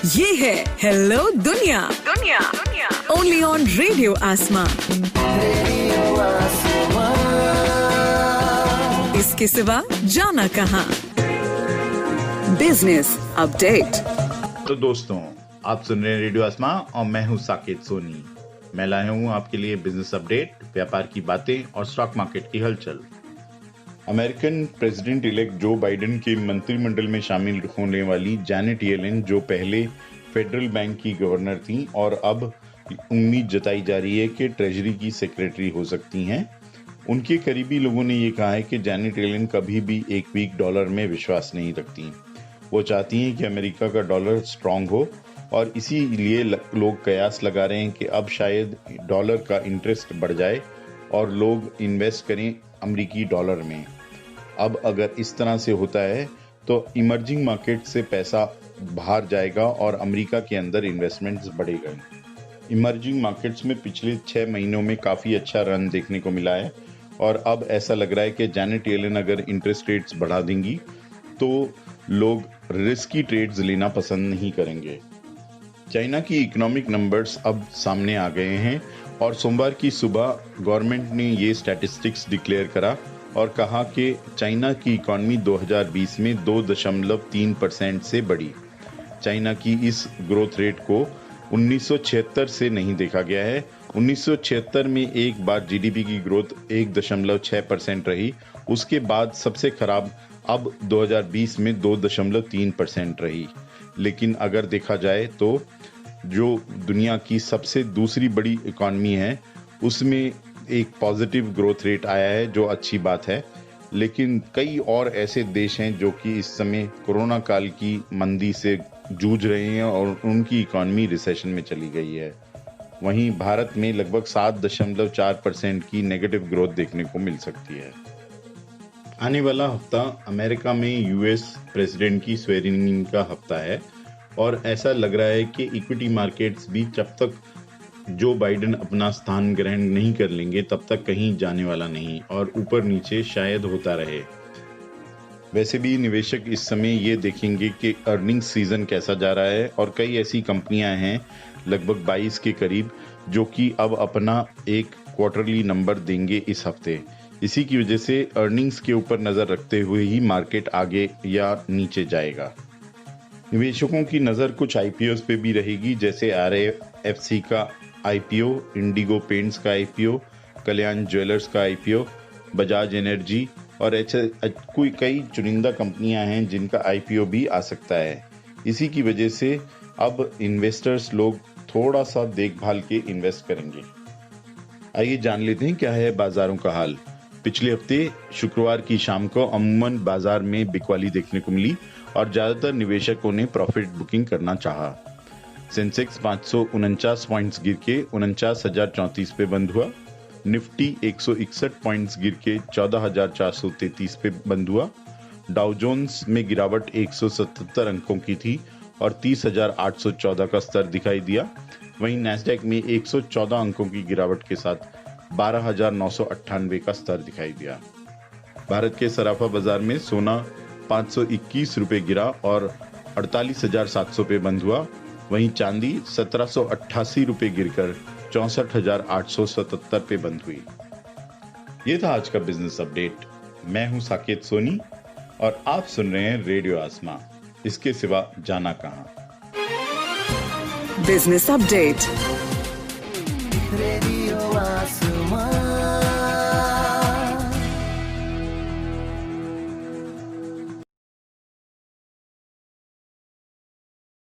ये है हेलो दुनिया ओनली ऑन रेडियो आसमां। इसके सिवा जाना कहाँ। Business update. तो दोस्तों, आप सुन रहे हैं रेडियो आसमां और मैं हूं साकेत सोनी। मैं लाया हूं आपके लिए बिजनेस अपडेट, व्यापार की बातें और स्टॉक मार्केट की हलचल। American president elect Joe Biden के मंत्रिमंडल में शामिल होने वाली जैनेट येलेन, जो पहले फेडरल बैंक की गवर्नर थी और अब उम्मीद जताई जा रही है कि ट्रेजरी की सेक्रेटरी हो सकती हैं, उनके करीबी लोगों ने ये कहा है कि जैनेट येलेन कभी भी एक वीक डॉलर में विश्वास नहीं रखती। वो चाहती हैं कि अमेरिका का डॉलर स्ट्रांग हो और इसीलिए लोग कयास लगा रहे हैं कि अब शायद डॉलर का इंटरेस्ट बढ़ जाए और लोग इन्वेस्ट करें अमेरिकी डॉलर में। अब अगर इस तरह से होता है तो इमर्जिंग मार्केट से पैसा बाहर जाएगा और अमेरिका के अंदर इन्वेस्टमेंट्स बढ़ेगा। इमर्जिंग मार्केट्स में पिछले 6 महीनों में काफ़ी अच्छा रन देखने को मिला है और अब ऐसा लग रहा है कि जैनेट येलेन अगर इंटरेस्ट रेट्स बढ़ा देंगी तो लोग रिस्की ट्रेड्स लेना पसंद नहीं करेंगे। चाइना की इकोनॉमिक नंबर्स अब सामने आ गए हैं और सोमवार की सुबह गवर्नमेंट ने ये स्टैटिस्टिक्स डिक्लेयर करा और कहा कि चाइना की इकॉनमी 2020 में 2.3% से बढ़ी। चाइना की इस ग्रोथ रेट को 1976 से नहीं देखा गया है। 1976 में एक बार जीडीपी की ग्रोथ 1.6% रही, उसके बाद सबसे खराब अब 2020 में 2.3% रही। लेकिन अगर देखा जाए तो जो दुनिया की सबसे दूसरी बड़ी इकॉनमी है उसमें एक पॉजिटिव ग्रोथ रेट आया है, जो अच्छी बात है। लेकिन कई और ऐसे देश हैं जो कि इस समय कोरोना काल की मंदी से जूझ रहे हैं और उनकी इकॉनमी रिसेशन में चली गई है। वहीं भारत में लगभग 7.4% की नेगेटिव ग्रोथ देखने को मिल सकती है। आने वाला हफ्ता अमेरिका में यूएस प्रेसिडेंट की स्वेरिंग का हफ्ता है और ऐसा लग रहा है कि इक्विटी मार्केट्स भी जब तक जो बाइडेन अपना स्थान ग्रहण नहीं कर लेंगे तब तक कहीं जाने वाला नहीं और ऊपर नीचे शायद होता रहे। वैसे भी निवेशक इस समय ये देखेंगे कि अर्निंग सीजन कैसा जा रहा है और कई ऐसी कंपनियां हैं लगभग 22 के करीब जो कि अब अपना एक क्वार्टरली नंबर देंगे इस हफ्ते। इसी की वजह से अर्निंग्स के ऊपर नजर रखते हुए ही मार्केट आगे या नीचे जाएगा। निवेशकों की नजर कुछ आईपीओ पे भी रहेगी, जैसे RAFC का आईपीओ, इंडिगो पेंट्स का आईपीओ, कल्याण ज्वेलर्स का आईपीओ, बजाज एनर्जी और ऐसे कई चुनिंदा कंपनियां हैं जिनका आईपीओ भी आ सकता है। इसी की वजह से अब इन्वेस्टर्स लोग थोड़ा सा देखभाल के इन्वेस्ट करेंगे। आइए जान लेते हैं क्या है बाजारों का हाल। पिछले हफ्ते शुक्रवार की शाम को अमूमन बाजार में बिकवाली देखने को मिली और ज्यादातर निवेशकों ने प्रॉफिट बुकिंग करना चाहा। सेंसेक्स 549 पॉइंट्स गिर के 49,034 पे बंद हुआ। निफ्टी 161 पॉइंट्स गिर के 14,433 पे बंद हुआ। डाउ जोन्स में गिरावट 177 अंकों की थी और 30,814 का स्तर दिखाई दिया। वहीं नैस्डैक में 114 अंकों की गिरावट के साथ 12,998 का स्तर दिखाई दिया। भारत के सराफा बाजार में सोना 521 रुपए गिरा और 48,700 पे बंद हुआ। वहीं चांदी 1788 रुपए गिरकर 64,877 पे बंद हुई। ये था आज का बिजनेस अपडेट। मैं हूं साकेत सोनी और आप सुन रहे हैं रेडियो आसमां। इसके सिवा जाना कहां। Business update. रेडियो